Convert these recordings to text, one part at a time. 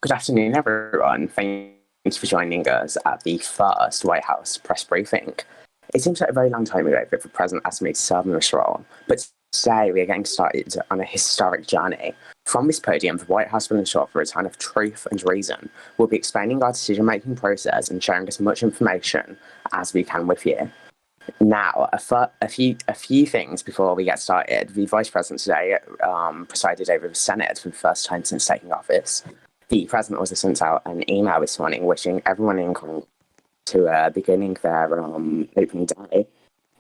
Good afternoon, everyone. Thanks for joining us at the first White House press briefing. It seems like a very long time ago that the president asked me to serve in this role, but today we are getting started on a historic journey. From this podium, the White House will ensure the return of truth and reason. We'll be explaining our decision-making process and sharing as much information as we can with you. Now, a few things before we get started. The Vice President today presided over the Senate for the first time since taking office. The President also sent out an email this morning wishing everyone in Congress to beginning their opening day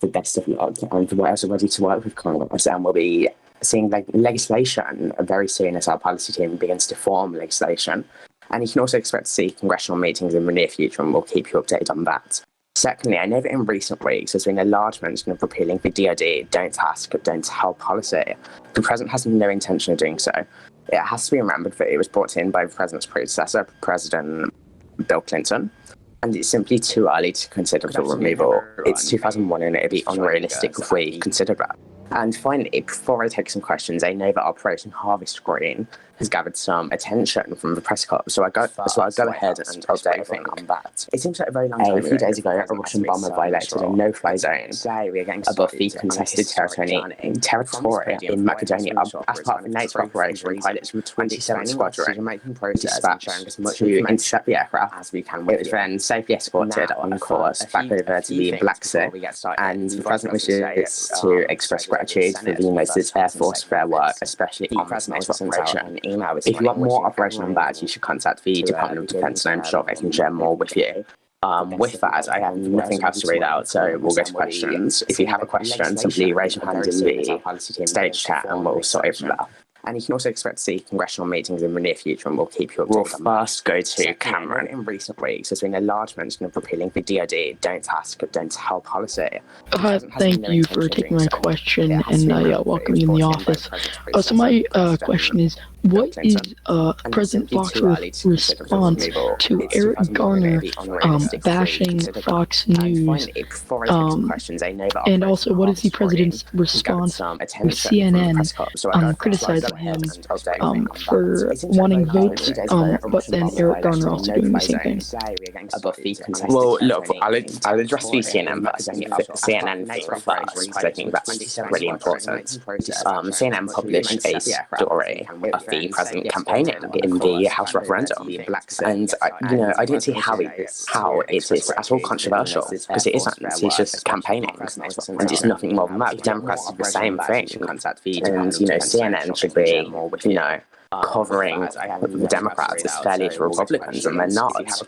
the best of luck, and the White House are ready to work with Congress, and we'll be seeing legislation very soon as our policy team begins to form legislation. And you can also expect to see congressional meetings in the near future, and we'll keep you updated on that. Secondly, I know that in recent weeks there's been a large mention of repealing the DoD Don't Ask, Don't Tell policy. The President has no intention of doing so. It has to be remembered that it was brought in by the President's predecessor, President Bill Clinton, and it's simply too early to consider full removal. It's 2001 and it'd be unrealistic if we consider that. And finally, before I take some questions, I know that Operation Harvest Green has gathered some attention from the press club, so I'll go ahead and update everything on that. It seems like a very long time ago. A few days ago, a Russian bomber violated a no-fly zone above the contested territory in Macedonia. As part of a NATO operation, pilots from the 27th Squadron dispatched to intercept the aircraft as we can. It was then safely escorted on course back over to the Black Sea, and the President wishes to express gratitude for the United States Air Force for their work, especially on this NATO operation. If you want more operation on that, you should contact the Department of Defense, and I'm sure they can share more with you. With that, I have nothing else to read out, so we'll go to questions. If you have a question, simply raise your hand in the stage chat and we'll sort it from there. And you can also expect to see congressional meetings in the near future, and we'll keep you updated. We'll first go to Cameron. In recent weeks, there's been a large mention of repealing the DoD Don't Ask, Don't Tell policy. Thank you for taking my question, and welcome you in the office. So my question is, what is President Foxworth's response to Eric Garner bashing Fox News? And also, what is the President's response to CNN criticizing him for wanting votes, but then Eric Garner also doing the same thing? Well, look, I'll address the CNN CNN thing first, because I think that's really important. CNN published a story of the President campaigning in the House referendum, and I don't see how it is at all controversial, because it isn't. He's just campaigning, and it's nothing more than that. The Democrats do the same thing, and CNN should be covering the Democrats as fairly as Republicans, and they're not. As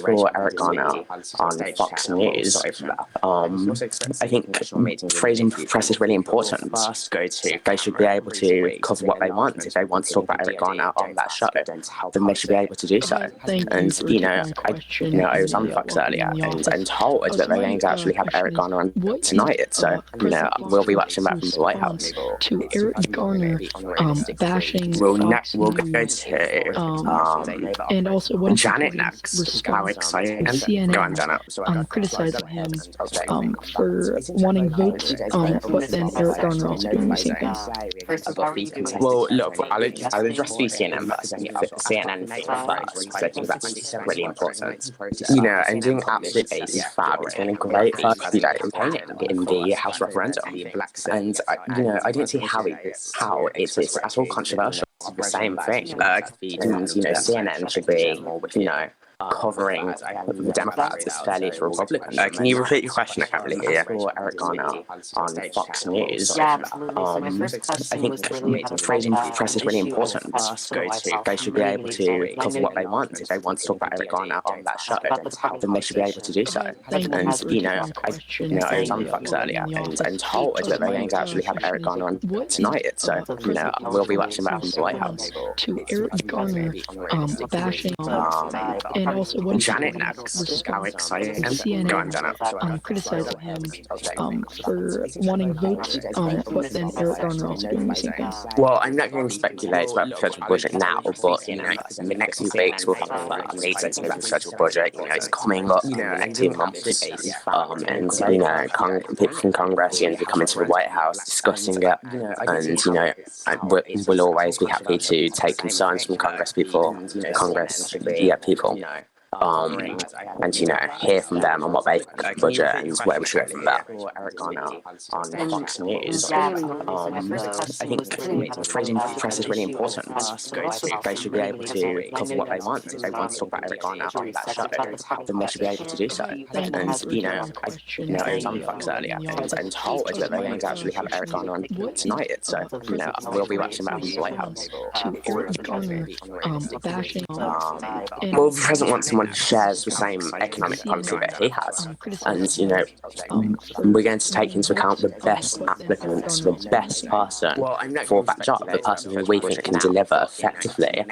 for Eric Garner on Fox News, I think freedom of press is really important. They should be able to cover what they want. If they want to talk about Eric Garner on that show, then they should be able to do so. And I was on Fox earlier and told that they're going to actually have Eric Garner on tonight. So we'll be watching that from the White House. To Eric Garner bashing We'll go to and also what is Janet next. How exciting! CNN Go on, Janet. criticizing him for wanting votes, but then Eric Garner also doing the same thing. Well, look, I'll address the CNN first. CNN first, because I think that's really important. I'm doing absolutely fab. It's been a great first few days in the House referendum, and I don't see how it is at all controversial. The same thing. CNN should be, covering the Democrats as fairly as Republicans. Can you repeat your question? I can't really hear you. For Eric Garner on Fox News, I think freedom of press is really important. They should be able to cover what they want. If they want to talk about Eric Garner on that show, then they should be able to do so. And I was on Fox earlier and told that they're going to actually have Eric Garner on tonight. So we'll be watching that from the White House. To Eric Garner bashing and also, what is the Janet president's next. How response exciting. to Go on, CNN Janet. criticizing him for wanting votes, but then Eric Garner also doing the same thing? Well, I'm not going to speculate about the federal budget now, but in the next few weeks we'll have a meeting about the federal budget. It's coming up in the next 2 months, and people from Congress are going to be coming to the White House discussing it, and we'll always be happy to take concerns from Congress people, and hear from them on what they think of the budget and where we should go from there. Eric Garner on Fox News. I think freedom of press is really important. They should be able to cover what they want. If they want to talk about Eric Garner on that show, then they should be able to do so. And I was on Fox earlier and told that they're going to actually have Eric Garner on tonight. So we'll be watching that from the White House. To Eric Garner bashing well, the president wants someone who shares the same economic policy that he has, and we're going to take into account the best applicants, the best person for that job, the person who we think can deliver effectively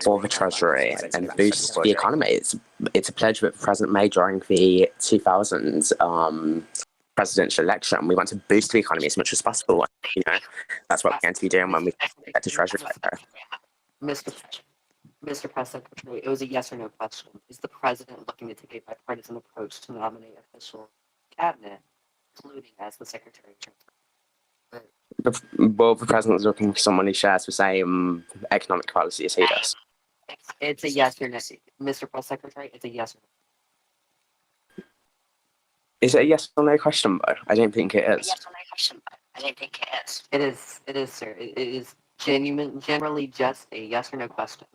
for the Treasury and boost the economy. It's a pledge that the president made during the 2000s presidential election. We want to boost the economy as much as possible. That's what we're going to be doing when we get to Treasury Secretary. Mr. Press Secretary, it was a yes or no question. Is the president looking to take a bipartisan approach to nominate official cabinet, including as the Secretary of Treasury? Well, the president's looking for someone who shares the same economic policy as he does. It's a yes or no. Mr. Press Secretary, it's a yes or no. Is it a yes or no question, though? I don't think it is. It is, sir. It is generally just a yes or no question.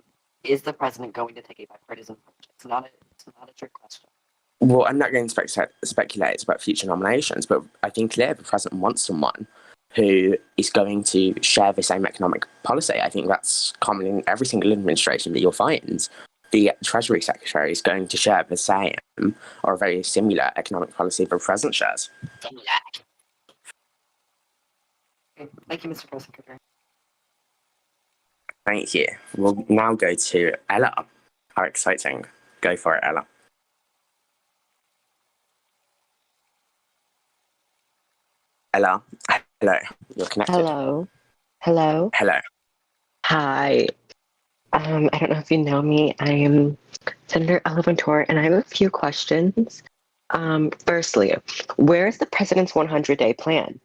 Is the president going to take a bipartisan approach? It's not a trick question. Well, I'm not going to speculate about future nominations, but I think clearly the president wants someone who is going to share the same economic policy. I think that's common in every single administration that you'll find. The Treasury Secretary is going to share the same or a very similar economic policy the president shares. Okay. Thank you, Mr. Press Secretary. Thank you. We'll now go to Ella. How exciting. Go for it, Ella. Ella, hello. You're connected. Hello. Hello. Hi. I don't know if you know me. I am Senator Ella Ventura, and I have a few questions. Firstly, where is the president's 100-day plan?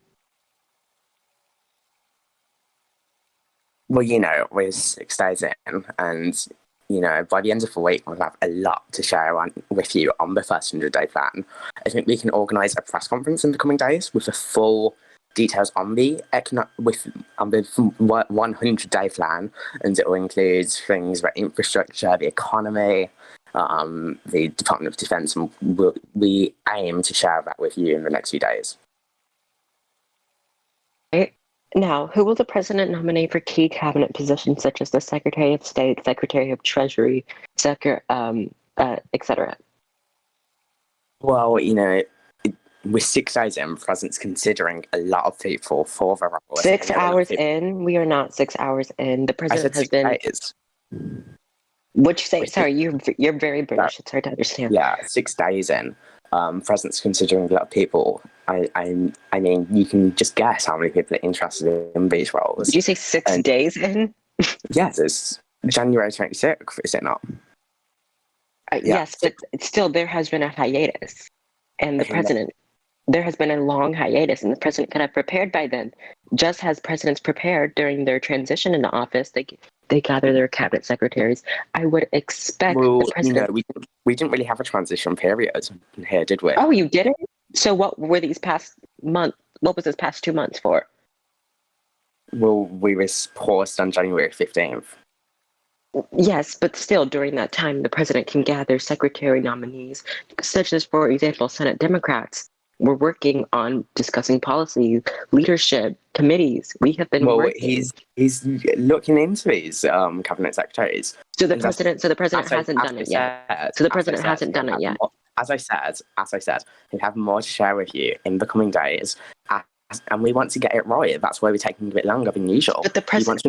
Well, we're 6 days in, and, by the end of the week, we'll have a lot to share with you on the first 100-day plan. I think we can organise a press conference in the coming days with the full details on the 100-day plan, and it will include things like infrastructure, the economy, the Department of Defence, and we aim to share that with you in the next few days. Right. Now, who will the president nominate for key cabinet positions such as the Secretary of State, Secretary of Treasury, etc.? Well, with 6 days in, the president's considering a lot of people for the role. 6 hours in? We are not 6 hours in. The president has been. Days. What'd you say? Sorry, you're very British. It's hard to understand. Yeah, 6 days in. President's considering a lot of people. I mean, you can just guess how many people are interested in these roles. Did you say 6 days in? Yes, it's January 26th, is it not? Yes, but still, there has been a hiatus. And there has been a long hiatus, and the president could have prepared by then. Just as presidents prepared during their transition into office, they gather their cabinet secretaries. I would expect the president... we didn't really have a transition period here, did we? Oh, you didn't? So what were these past month? What was this past 2 months for? Well, we were paused on January 15th. Yes, but still, during that time, the president can gather secretary nominees, such as, for example, Senate Democrats. We're working on discussing policy, leadership, committees. We have been working. He's looking into these cabinet secretaries. So the president hasn't done it yet. So the president hasn't done it yet. As I said, we have more to share with you in the coming days, and we want to get it right. That's why we're taking a bit longer than usual. But the president,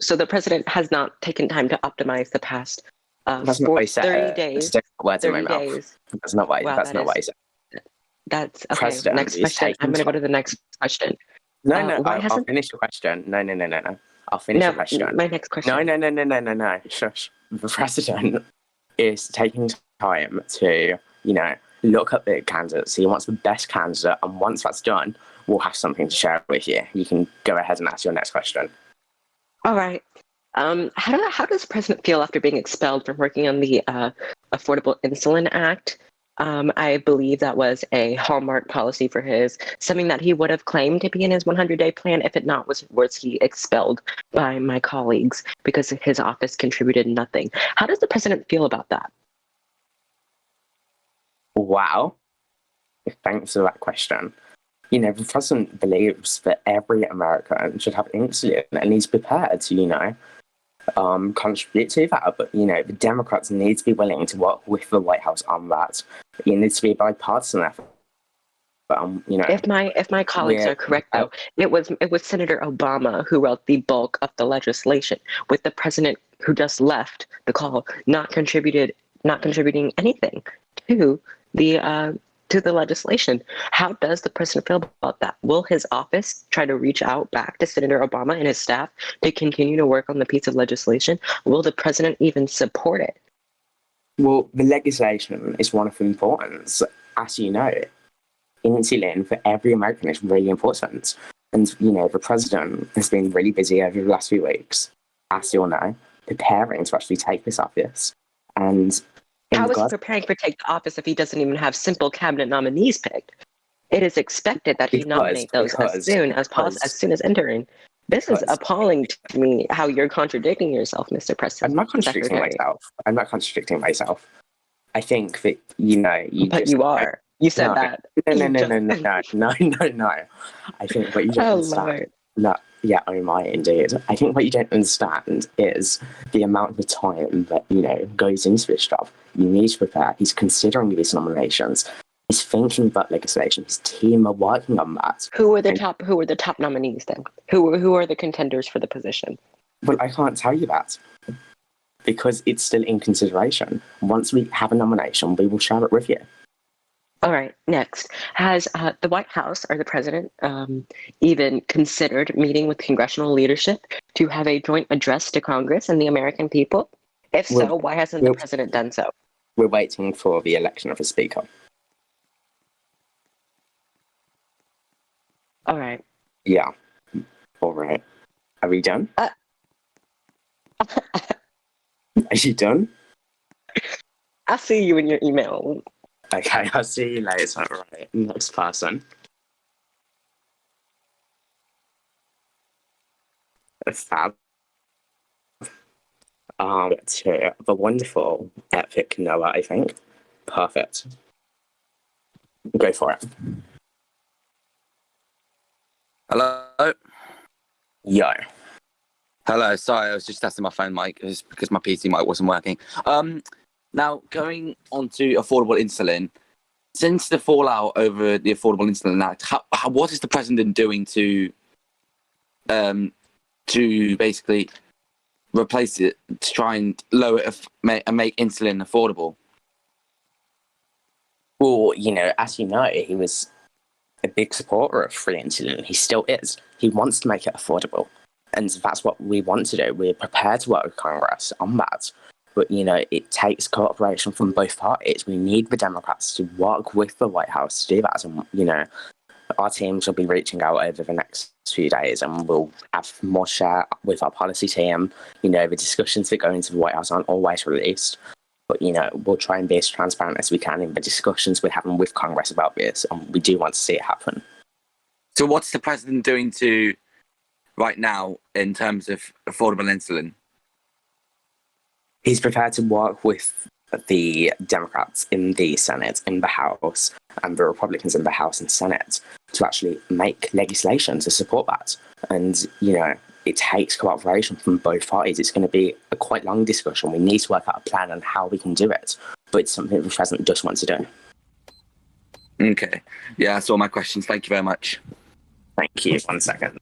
so the president has not taken time to optimize the past That's not what I said. 30 days. Words in my 30 mouth. days. That's not what. Wow, That's not what I said. That's okay. President Next is question. I'm taking going to go to the next question. No, Why I'll hasn't? finish the question. No. I'll finish the question. My next question. No. Shush. The president is taking time to, look at the candidates. He wants the best candidate, and once that's done, we'll have something to share with you. You can go ahead and ask your next question. All right. How does the president feel after being expelled from working on the Affordable Insulin Act? I believe that was a hallmark policy for his, something that he would have claimed to be in his 100-day plan if it not was he expelled by my colleagues because his office contributed nothing. How does the president feel about that? Wow. Thanks for that question. The president believes that every American should have insulin, and he's prepared to, contribute to that. But, the Democrats need to be willing to work with the White House on that. It needs to be a bipartisan effort. But, if my colleagues are correct, though, it was Senator Obama who wrote the bulk of the legislation, with the president who just left the call not contributing anything to the legislation. How does the president feel about that? Will his office try to reach out back to Senator Obama and his staff to continue to work on the piece of legislation? Will the president even support it? Well, the legislation is one of the importance. As you know, insulin for every American is really important. And, the president has been really busy over the last few weeks, as you all know, preparing to actually take this office. And how is he preparing to take the office if he doesn't even have simple cabinet nominees picked? It is expected that he nominate those as soon as entering. This is appalling to me, how you're contradicting yourself, Mr. President. I'm not contradicting myself. I think that, you are. You said that. No. I think what you don't understand. No, yeah, oh my, indeed. I think what you don't understand is the amount of time that, goes into this job. You need to prepare. He's considering these nominations. He's thinking about legislation. His team are working on that. Who are the top nominees then? Who are the contenders for the position? Well, I can't tell you that because it's still in consideration. Once we have a nomination, we will share it with you. All right, next. Has the White House or the president even considered meeting with congressional leadership to have a joint address to Congress and the American people? If so, why hasn't the president done so? We're waiting for the election of a speaker. All right. Yeah. All right. Are we done? Are you done? I'll see you in your email. Okay, I'll see you later. All right. Next person. Fab. To the wonderful, epic Noah, I think. Perfect. Go for it. Hello? Yo. Hello, sorry, I was just testing my phone mic because my PC mic wasn't working. Now, going on to affordable insulin, since the fallout over the Affordable Insulin Act, what is the president doing to basically replace it, to try and lower it and make insulin affordable? Well, as you know, he was a big supporter of free insulin. He still is. He wants to make it affordable. And that's what we want to do. We're prepared to work with Congress on that. But, it takes cooperation from both parties. We need the Democrats to work with the White House to do that. And, our teams will be reaching out over the next few days and we'll have more share with our policy team. The discussions that go into the White House aren't always released. But, we'll try and be as transparent as we can in the discussions we're having with Congress about this. And we do want to see it happen. So what's the president doing right now in terms of affordable insulin? He's prepared to work with the Democrats in the Senate, in the House, and the Republicans in the House and Senate to actually make legislation to support that. And, it takes cooperation from both parties. It's going to be a quite long discussion. We need to work out a plan on how we can do it. But it's something the president does want to do. Okay. Yeah, that's all my questions. Thank you very much. Thank you. 1 second.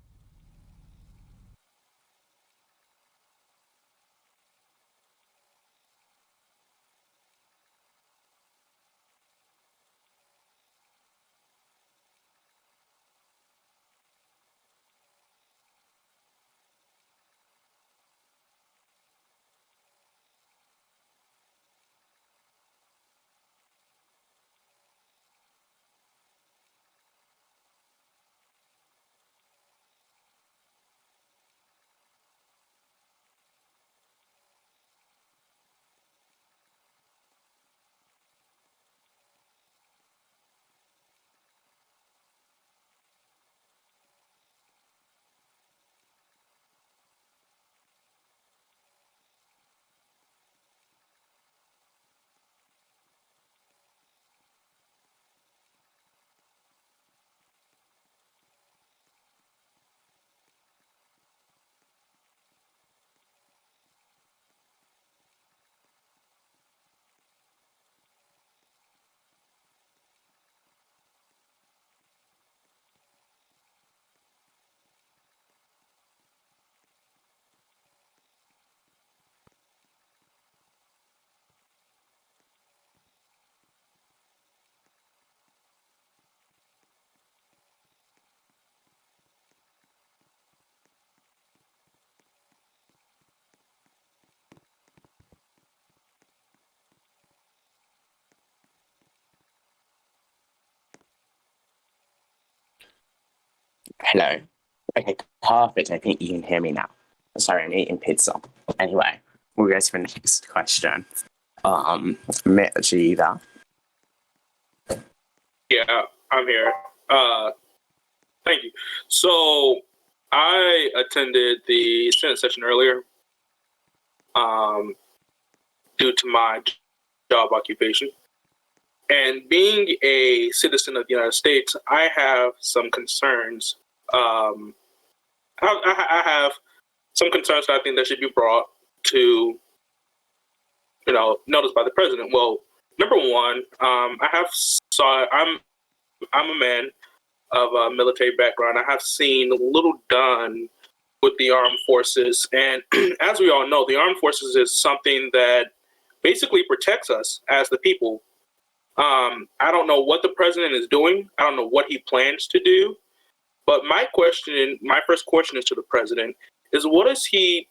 Hello. Okay, perfect. I think you can hear me now. Sorry, I'm eating pizza. Anyway, we'll go to the next question. Mitch, are you there? Yeah, I'm here. Thank you. So I attended the Senate session earlier due to my job occupation. And being a citizen of the United States, I have some concerns. I have some concerns that I think that should be brought to, notice by the president. Well, number one, I'm a man of a military background. I have seen little done with the armed forces, and as we all know, the armed forces is something that basically protects us as the people. I don't know what the president is doing. I don't know what he plans to do. But my first question is to the president: is what is he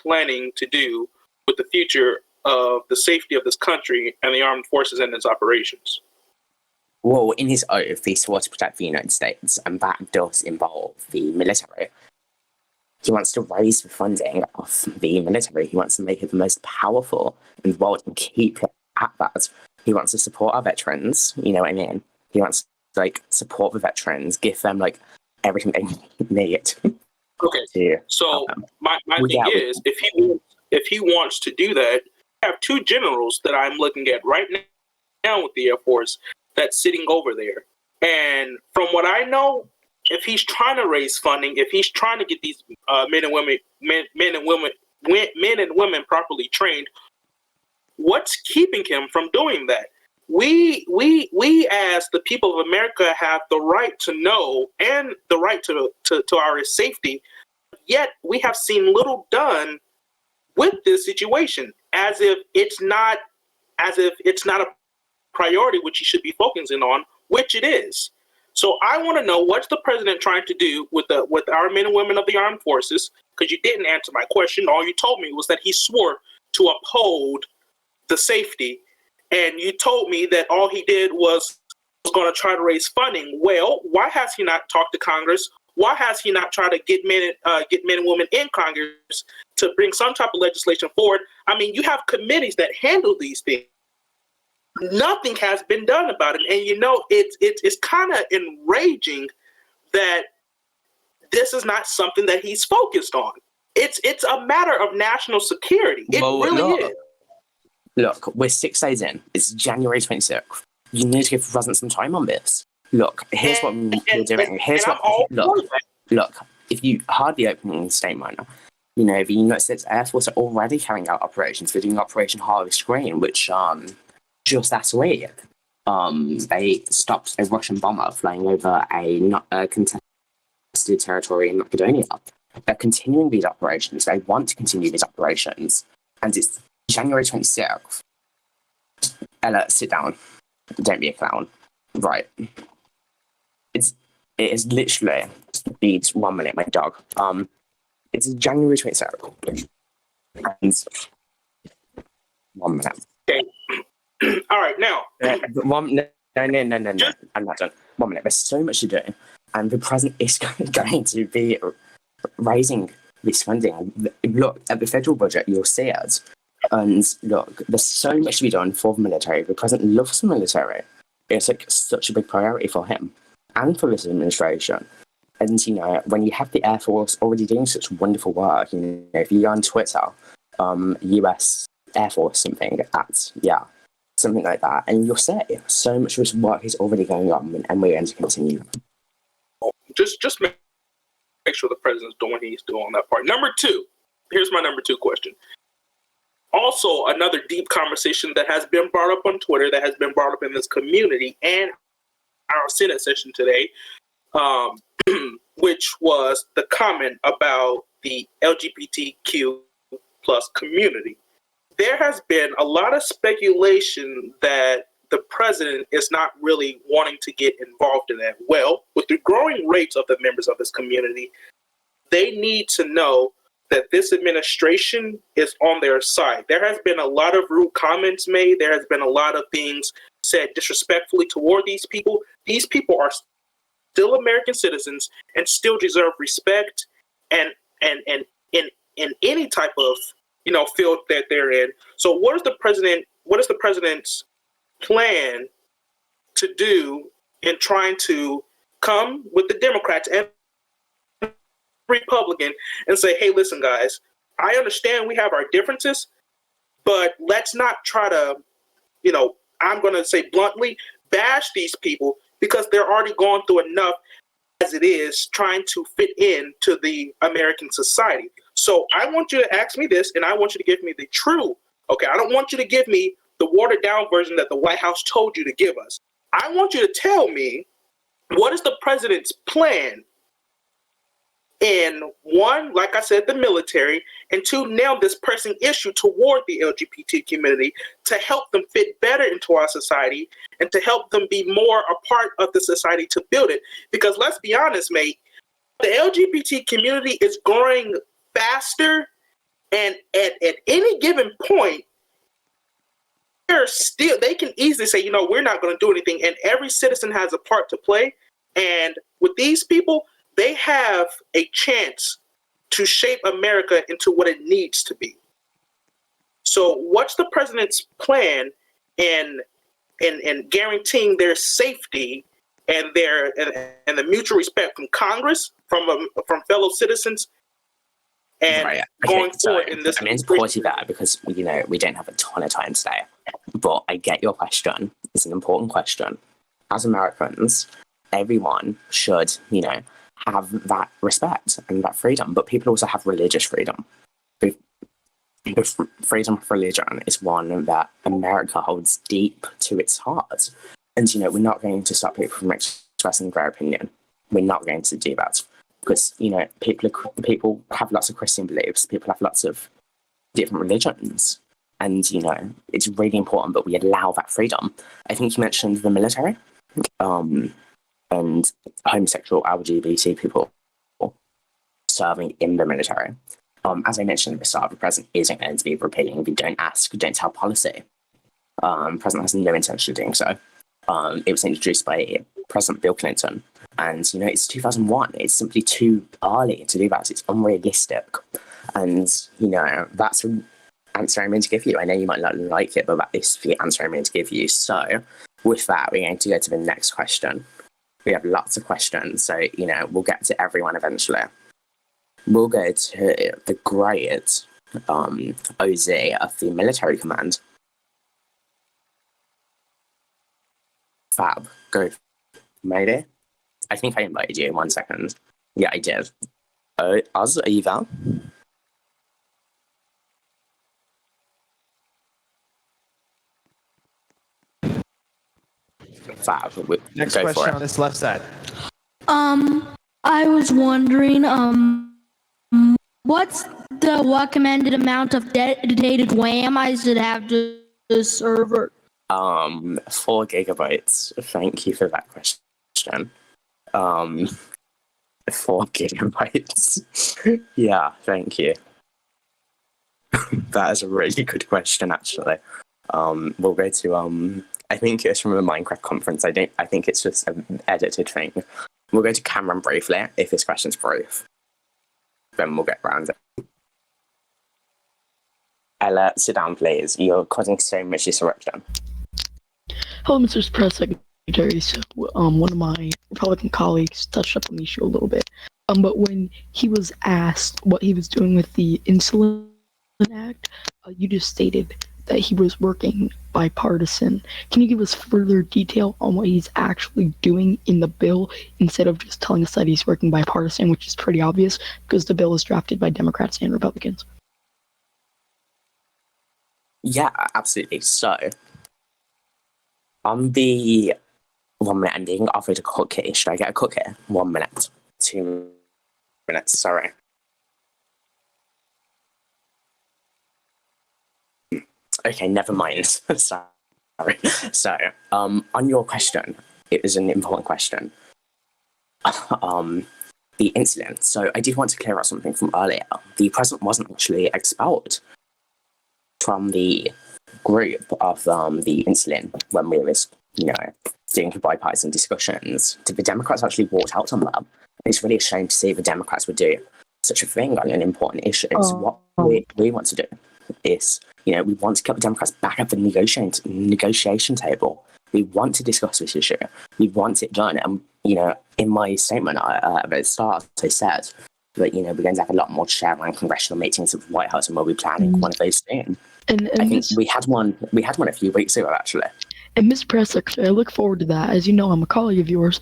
planning to do with the future of the safety of this country and the armed forces and its operations? Well, in his oath, he swore to protect the United States, and that does involve the military. He wants to raise the funding of the military. He wants to make it the most powerful in the world and keep it at that. He wants to support our veterans, you know what I mean? He wants to, support the veterans, give them, everything they need. Okay, so my thing is, if he wants to do that, I have two generals that I'm looking at right now with the Air Force that's sitting over there. And from what I know, if he's trying to raise funding, if he's trying to get these men and women properly trained, what's keeping him from doing that? We as the people of America have the right to know and the right to our safety. Yet we have seen little done with this situation, as if it's not a priority which he should be focusing on, which it is. So I want to know, what's the president trying to do with our men and women of the armed forces? Because you didn't answer my question. All you told me was that he swore to uphold the safety, and you told me that all he did was going to try to raise funding. Well, why has he not talked to Congress? Why has he not tried to get men and women in Congress to bring some type of legislation forward? I mean, you have committees that handle these things. Nothing has been done about it, and it's kind of enraging that this is not something that he's focused on. It's a matter of national security. It really is. Look, we're 6 days in. It's January 26th. You need to give the president some time on this. Look, here's what we're doing. Look, if you heard the opening statement, the United States Air Force are already carrying out operations. They're doing Operation Harvest Green, which just last week, they stopped a Russian bomber flying over a contested territory in Macedonia. They're continuing these operations. They want to continue these operations. And it's January 26th. Ella, sit down. Don't be a clown. Right. It is literally, beats 1 minute, my dog. It's January 26th. And 1 minute. Okay. All right, now. No. I'm not done. 1 minute. There's so much to do. And the president is going to be raising this funding. Look, at the federal budget, you'll see it. And look, there's so much to be done for the military. The president loves the military. It's such a big priority for him and for this administration. And, when you have the Air Force already doing such wonderful work, if you go on Twitter, US Air Force something like that, and you'll see so much of this work is already going on, and we're going to continue. Just make sure the president's doing what he's doing on that part. Number two, here's my number two question. Also, another deep conversation that has been brought up on Twitter, that has been brought up in this community and our Senate session today, which was the comment about the LGBTQ plus community. There has been a lot of speculation that the president is not really wanting to get involved in that. Well, with the growing rates of the members of this community, they need to know that this administration is on their side. There has been a lot of rude comments made. There has been a lot of things said disrespectfully toward these people. These people are still American citizens and still deserve respect and in any type of field that they're in. So what is the president's plan to do in trying to come with the Democrats and Republican and say, hey, listen, guys, I understand we have our differences, but let's not try to, I'm going to say bluntly, bash these people because they're already going through enough as it is trying to fit into the American society. So I want you to ask me this, and I want you to give me the true, okay, I don't want you to give me the watered down version that the White House told you to give us. I want you to tell me, what is the president's plan in, one, like I said, the military, and two, nail this pressing issue toward the LGBT community to help them fit better into our society and to help them be more a part of the society to build it. Because let's be honest, mate, the LGBT community is growing faster, and at any given point, they can easily say, we're not going to do anything, and every citizen has a part to play. And with these people, they have a chance to shape America into what it needs to be. So what's the president's plan in guaranteeing their safety and the mutual respect from Congress, from fellow citizens, and going forward in this? I mean, it's pretty bad because we don't have a ton of time today, but I get your question. It's an important question. As Americans, everyone should, have that respect and that freedom, but people also have religious freedom. The freedom of religion is one that America holds deep to its heart. And, we're not going to stop people from expressing their opinion. We're not going to do that because, people have lots of Christian beliefs. People have lots of different religions. And, it's really important that we allow that freedom. I think you mentioned the military. And homosexual LGBT people serving in the military. As I mentioned at the start, the president isn't going to be repealing the don't ask, don't tell policy. The president has no intention of doing so. It was introduced by President Bill Clinton. And, it's 2001. It's simply too early to do that. It's unrealistic. And, that's the answer I'm going to give you. I know you might not like it, but that is the answer I'm going to give you. So, with that, we're going to go to the next question. We have lots of questions, so, we'll get to everyone eventually. We'll go to the great OZ of the military command. Fab, go. Maybe? I think I invited you in 1 second. Yeah, I did. Oz, are you there? Fab. Next go question for it. on this left side. I was wondering, what's the recommended amount of dedicated RAM I should have to the server? 4 gigabytes. Thank you for that question. 4 gigabytes. Yeah, thank you. That is a really good question, actually. We'll go to I think it's from a Minecraft conference. I think it's just an edited thing. We'll go to Cameron briefly, if this question's brief. Then we'll get around it. Ella, sit down, please. You're causing so much disruption. Hello, Mr. Press Secretary. So, one of my Republican colleagues touched up on the issue a little bit. But when he was asked what he was doing with the Insulin Act, you just stated that he was working bipartisan. Can you give us further detail on what he's actually doing in the bill instead of just telling us that he's working bipartisan, which is pretty obvious because the bill is drafted by Democrats and Republicans? Yeah, absolutely. So, on the 1 minute, I'm being offered a cookie. Should I get a cookie? 1 minute. 2 minutes, sorry. Okay, never mind. Sorry. So, on your question, it was an important question. The incident. So, I did want to clear up something from earlier. The president wasn't actually expelled from the group of the insulin when we was, doing bipartisan discussions, the Democrats actually walked out on them. It's really a shame to see the Democrats would do such a thing on an important issue. So what we want to do is, we want to get the Democrats back at the negotiation table. We want to discuss this issue. We want it done. And, in my statement at the start, I said that, we're going to have a lot more to share around congressional meetings at the White House, and we'll be planning one of those soon. And I think we had one a few weeks ago, actually. And Ms. Press Secretary, I look forward to that. As you know, I'm a colleague of yours.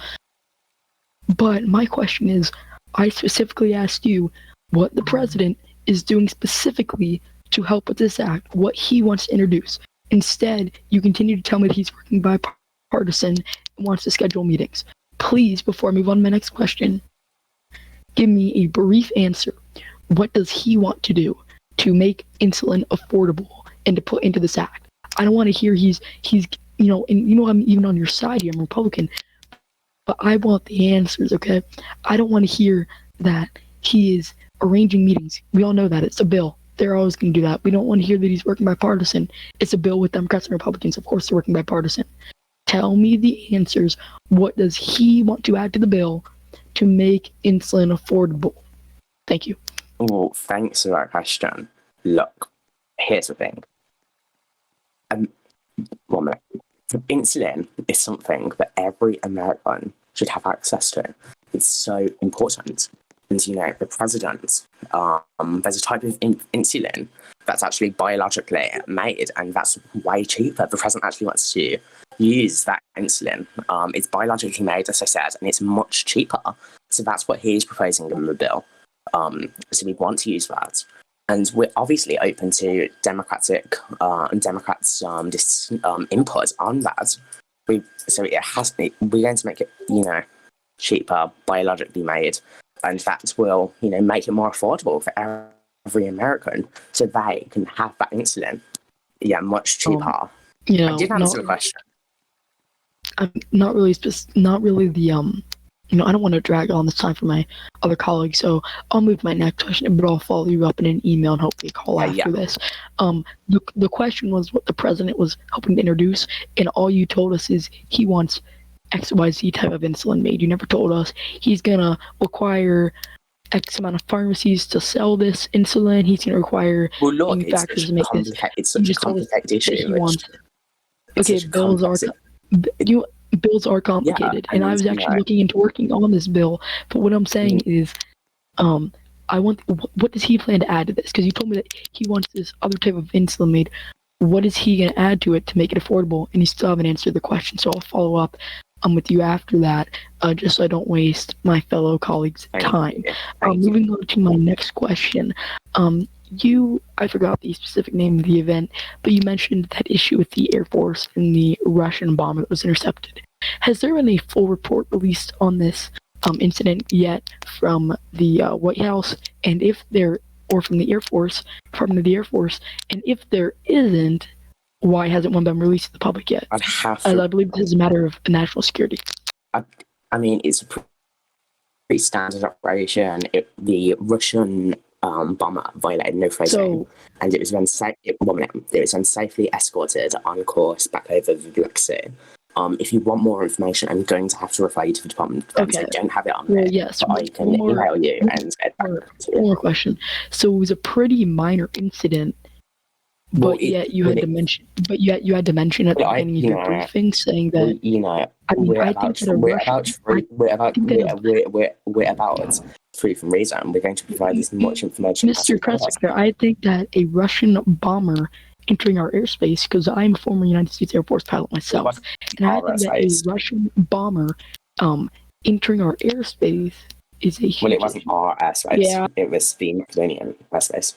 But my question is, I specifically asked you what the president is doing specifically to help with this act, what he wants to introduce. Instead, you continue to tell me that he's working bipartisan and wants to schedule meetings. Please, before I move on to my next question, give me a brief answer. What does he want to do to make insulin affordable and to put into this act? I don't want to hear he's I'm even on your side here, I'm Republican, but I want the answers, okay? I don't want to hear that he is arranging meetings. We all know that. It's a bill. They're always going to do that. We don't want to hear that he's working bipartisan. It's a bill with Democrats and Republicans. Of course, they're working bipartisan. Tell me the answers. What does he want to add to the bill to make insulin affordable? Thank you. Well, thanks for that question. Look, here's the thing. 1 minute. Insulin is something that every American should have access to. It's so important. And, the president, there's a type of insulin that's actually biologically made, and that's way cheaper. The president actually wants to use that insulin. It's biologically made, as I said, and it's much cheaper. So that's what he's proposing in the bill. So we want to use that. And we're obviously open to Democrats' input on that. We're going to make it, cheaper, biologically made, and that will, make it more affordable for every American, so they can have that insulin, much cheaper. I did answer the question. Not really the I don't want to drag on this time for my other colleagues, so I'll move my next question, but I'll follow you up in an email and hopefully a call after this. The question was what the president was hoping to introduce, and all you told us is he wants XYZ type of insulin made. You never told us he's going to require X amount of pharmacies to sell this insulin. He's going to require manufacturers to make this. It's such a complicated issue. Bills are complicated, and I was actually looking into working on this bill. But what I'm saying is, what does he plan to add to this? Because you told me that he wants this other type of insulin made. What is he going to add to it to make it affordable? And you still haven't answered the question, so I'll follow up with you after that, just so I don't waste my fellow colleagues' time. Moving on to my next question. I forgot the specific name of the event, but you mentioned that issue with the Air Force and the Russian bomber that was intercepted. Has there been a full report released on this incident yet from the White House, or from the Air Force, Department of the Air Force? And if there isn't, why hasn't one been released to the public yet? I believe this is a matter of national security. It's a pretty standard operation. The Russian bomber violated no fray zone, and it was then safely escorted on course back over the Black Sea. If you want more information, I'm going to have to refer you to the Department of Defense. I don't have it on me. Yes, but I can email you and get back to you. One more question. So it was a pretty minor incident, but yet you had to mention at the beginning of your briefing saying that. We're about free from reason. We're going to provide as much information. Mr. Presiker, I think that a Russian bomber entering our airspace, because I'm a former United States Air Force pilot myself, and I think that a Russian bomber entering our airspace is a huge Well, it wasn't our airspace. Yeah. It was the Macedonian airspace.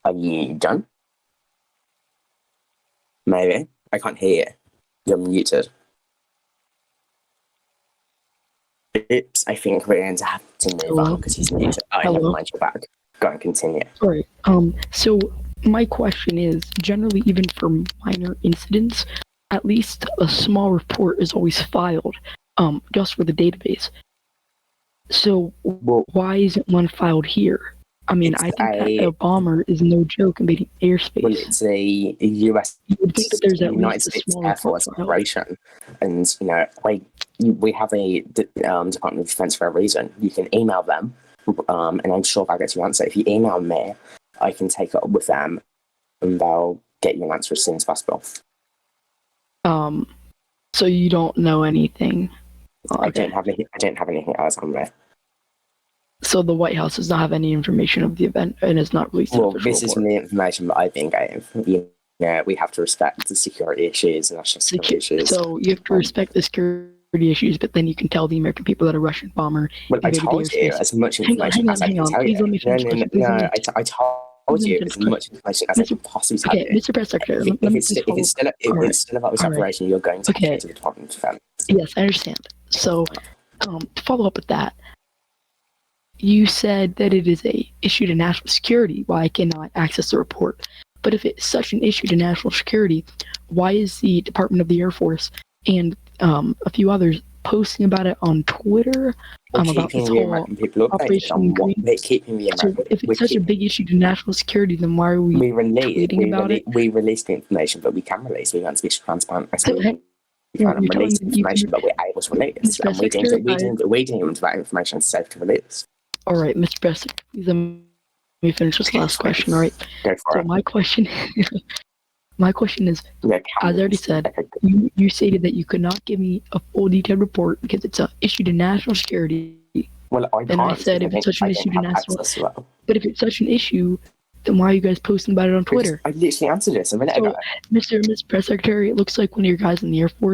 Are you done? Maybe. I can't hear you. You're muted. Oops, I think we're going to have to move on because he's muted. Never mind, you're back. Go and continue. Sorry. So my question is, generally, even for minor incidents, at least a small report is always filed, just for the database. So why isn't one filed here? I mean, It's I think that a bomber is no joke invading airspace. Well, it's a US, You would think that there's at United least a States smaller Air Force profile. operation, and we have a Department of Defense for a reason. You can email them, and I'm sure they'll get you an answer. If you email me, I can take it up with them, and they'll get you an answer as soon as possible. So you don't know anything. I don't have anything else on there. So the White House does not have any information of the event and has not released an Well, official this is report. the information that I've been getting. We have to respect the security issues and national security issues. So you have to respect the security issues, but then you can tell the American people that a Russian bomber Well, I invaded the told you airspace. as much information as I can tell Please you. let me finish the question. I told you as much information as I can possibly tell you. Mr. Press Secretary, let me please follow. If it's still about this operation, you're going to go to the Department of Defense. Yes, I understand. So, to follow up with that, you said that it is a issue to national security why I cannot access the report. But if it's such an issue to national security, why is the Department of the Air Force and a few others posting about it on Twitter keeping about this the whole American people updated Operation on what Green? they're keeping the So American. if it's such a big issue to national security, then why are we tweeting about it? We release the information, but we can release. We want to be transparent. So, We can't you're release telling me you information, can- but we're able to release. Mr. And we deem Secretary, that information is safe to release. All right, Mr. Besser, please let me finish this last question. All right. Go for So it. my question is, Yeah, as I already said, you stated that you could not give me a full detailed report because it's an issue to national security. Well, I And can't. I said if it's such an issue to national, but if it's such an issue, then why are you guys posting about it on Twitter? I literally answered this a minute So, ago. Mr. Press Secretary, it looks like one of your guys in the Air Force